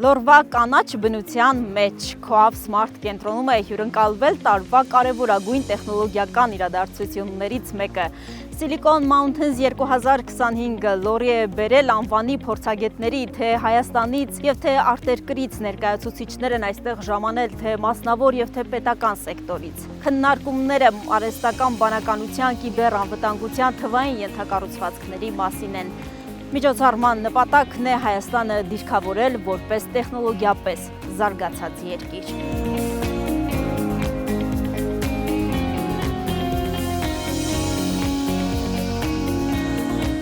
Լորվա կանաչ բնության մեջ Coop Smart կենտրոնում է հյուրընկալվել տարվա կարևորագույն տեխնոլոգիական իրադարձություններից մեկը։ Silicon Mountains 2025 լորի է բերել անվանի փորձագետների թե Հայաստանից և թե արտերկրից ներկայացուցիչներ են այստեղ ժամանել թե մասնավոր և թե պետական սեկտորից։ Քննարկումները արհեստական բանականության, կիբեռանվտանգության, թվային ենթակառուցվածքների մասին են։ Միջոցառման նպատակն է Հայաստանը դիրքավորել որպես տեխնոլոգիապես զարգացած երկիր։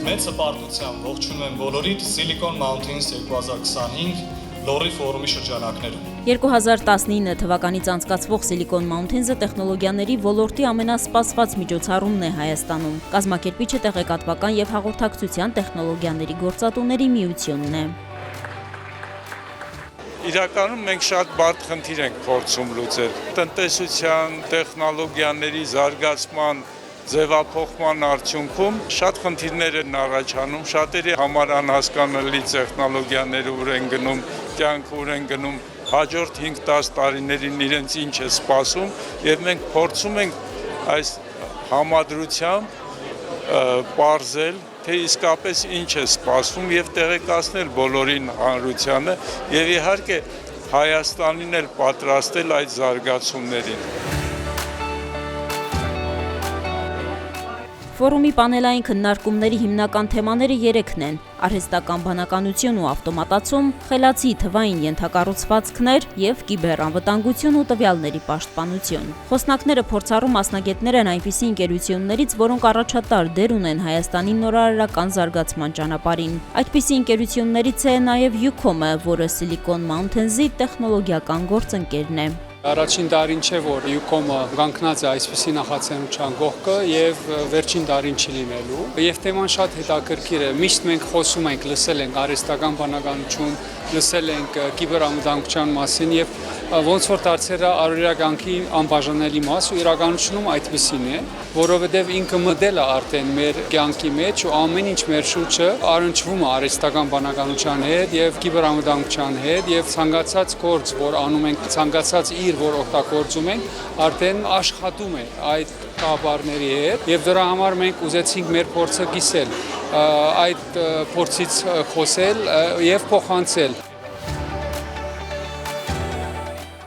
Մեծ հպարտությամբ ողջունում եմ բոլորիդ Silicon Mountains 2025 լորի ֆորումի շրջանակներում։ 2019 թվականից անցկացվող Silicon Mountains-ը տեխնոլոգիաների ոլորտի ամենասպասված միջոցառումն է Հայաստանում։ Կազմակերպիչը տեղեկատվական և հաղորդակցության տեխնոլոգիաների գործատուների միությունն է։ Իրականում մենք շատ բարդ խնդիր ենք փորձում լուծել։ Տնտեսության, տեխնոլոգիաների զարգացման, ձևափոխման արդյունքում շատ խնդիրներ են առաջանում, շատերի համար անհասկանալի տեխնոլոգիաները ուր են գնում, կյանքը ուր են գնում, հաջորդ 5-10 տարիներին իրենց ինչ է սպասում, եւ մենք փորձում ենք այս համադրությամբ պարզել, թե իսկապես ինչ է սպասվում եւ տեղեկացնել բոլորին հանրությանը եւ իհարկե Հայաստանին էլ պատրաստել այդ զարգացումներին։ Ֆորումի պանելային քննարկումների հիմնական թեմաները 3-ն են՝ արհեստական բանականություն ու ավտոմատացում, խելացի թվային ենթակառուցվածքներ և կիբեռանվտանգություն ու տվյալների պաշտպանություն։ Խոսնակները փորձառու մասնագետներ են այնպիսի ընկերություններից, որոնք առաջատար դեր ունեն Հայաստանի նորարարական զարգացման ճանապարհին։ Այդպիսի ընկերություններից է նաև Ucom-ը, որը Silicon Mountains-ի տեխնոլոգիական գործընկերն է։ Առաջին տարին չէ, որ Ucom-ը կանգնած է այսպիսի նախաձեռնության կողքը եւ վերջին տարին չի լինելու։ Եվ թեման շատ հետաքրքիր է։ Միշտ մենք խոսում ենք, լսել ենք արհեստական բանականություն, լսել ենք կիբեռանվտանգության մասին եւ ոնց որ դարձել է առօրյա կյանքի անբաժանելի մաս ու իրականությունում այդպեսին է, որովհետեւ ինքը մտել է արդեն մեր կյանքի մեջ ու ամեն ինչ մեր շուրջը առնչվում է արհեստական բանականության հետ եւ կիբեռանվտանգության հետ եւ ցանկացած գործ, որ անում ենք, ցանկացած իր, որ օգտագործում ենք, արդեն աշխատում է այդ կապարների հետ եւ դրա համար մենք ուզեցինք մեր փորձը կիսել, այդ փորձից խոսել եւ փոխանցել։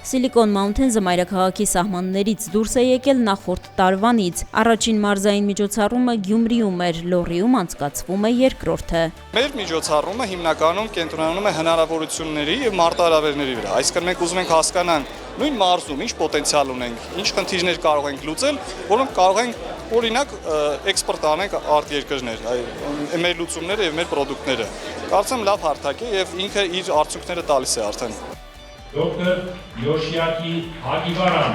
Silicon Mountains-ը մայրաքաղաքի սահմաններից դուրս է եկել նախորդ տարվանից։ Առաջին մարզային միջոցառումը Գյումրիում էր, Լոռիում անցկացվում է երկրորդը։ Մեր միջոցառումը հիմնականում կենտրոնանում է հնարավորությունների եւ մարտահրավերների վրա։ Այսինքն մենք ուզում ենք հասկանալ նույն մարզում ինչ պոտենցիալ ունենք, ինչ խնդիրներ կարող ենք լուծել, որոնք կարող ենք օրինակ էքսպորտ անենք արտերկրներ, մեր լուծումները եւ մեր ապրանքները։ Կարծեմ լավ հարթակ է եւ ինքը իր արդյունքները տալիս է արդեն։ Դոկտոր Յոշիակի Հագիվարան։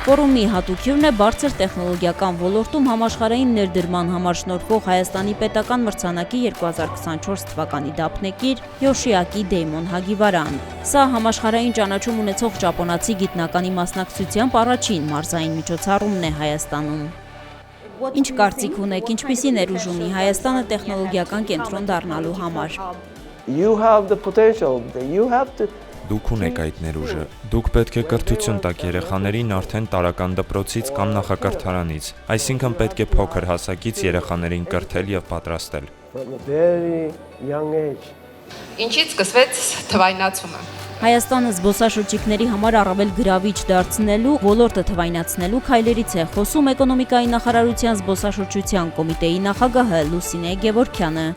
Ֆորումի հատուկյուրն է բարձր տեխնոլոգիական ոլորտում համաշխարհային ներդրման համար շնորհվող Հայաստանի պետական մրցանակի 2024 թվականի դափնեկիր Յոշիակի Դեյմոն Հագիվարան։ Սա համաշխարհային ճանաչում ունեցող ճապոնացի գիտնականի մասնակցությամբ առաջին մարզային միջոցառումն է Հայաստանում։ Ինչ կարծիք ունեք, ինչպիսի ներուժ ունի Հայաստանը տեխնոլոգիական կենտրոն դառնալու համար։ You have the potential. You have to. Դուք ունեք այդ ներուժը։ Դուք պետք է կրթություն տաք երեխաներին արդեն տարրական դպրոցից կամ նախակրթարանից։ Այսինքն պետք է փոքր հասակից երեխաներին կրթել եւ պատրաստել։ From a very young age. Ինչից սկսվեց թվայնացումը։ Հայաստանը զբոսաշրջիկների համար առավել գրավիչ դարձնելու, ոլորտը թվայնացնելու քայլերից է խոսում էկոնոմիկայի նախարարության զբոսաշրջության կոմիտեի նախագահ Լուսինե Գևորգյանը։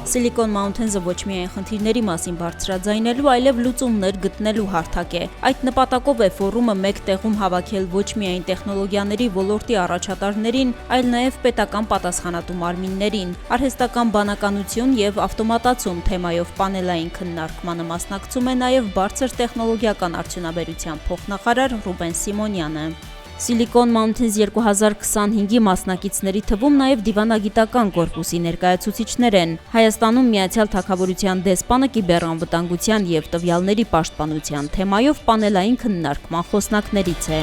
Silicon Mountains-ը ոչ միայն խնդիրների մասին բարձրաձայնելու, այլև լուծումներ գտնելու հարթակ է։ Այդ նպատակով է ֆորումը մեկ տեղում հավաքել ոչ միայն տեխնոլոգիաների ոլորտի առաջատարներին, այլ նաև պետական պատասխանատու մարմիններին։ Արհեստական բանականություն եւ ավտոմատացում թեմայով պանելային քննարկմանը մասնակցում է նաև բարձր տեխնոլոգիական արդյունաբերության փոխնախարար Ռուբեն Սիմոնյանը։ Silicon Mountains 2025-ի մասնակիցների թվում նաև դիվանագիտական կորպուսի ներկայացուցիչներ են։ Հայաստանում Միացյալ Թագավորության դեսպանը կիբեռանվտանգության և տվյալների պաշտպանության թեմայով պանելային քննարկման խոսնակներից է։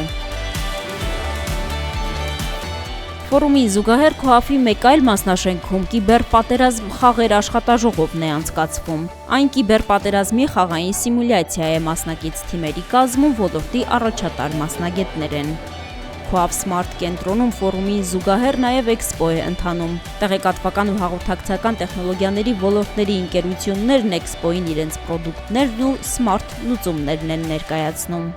Ֆորումի զուգահեռ ՔՈԱՖ-ի մեկ այլ մասնաշենքում կիբերպատերազմ խաղեր աշխատաժողովն է անցկացվում։ Այն կիբերպատերազմի խաղային սիմուլյացիա է, մասնակից թիմերի կազմում ոլորտի առաջատար մասնագետներ են։ ՔՈԱՖ Smart կենտրոնում ֆորումի զուգահեռ նաև էքսպո է ընթանում։ Տեղեկատվական ու հաղորդակցական տեխնոլոգիաների ոլորտների ընկերություններն էքսպոյին իրենց պրոդուկտներն ու սմարթ լուծումներն են ներկայացնում։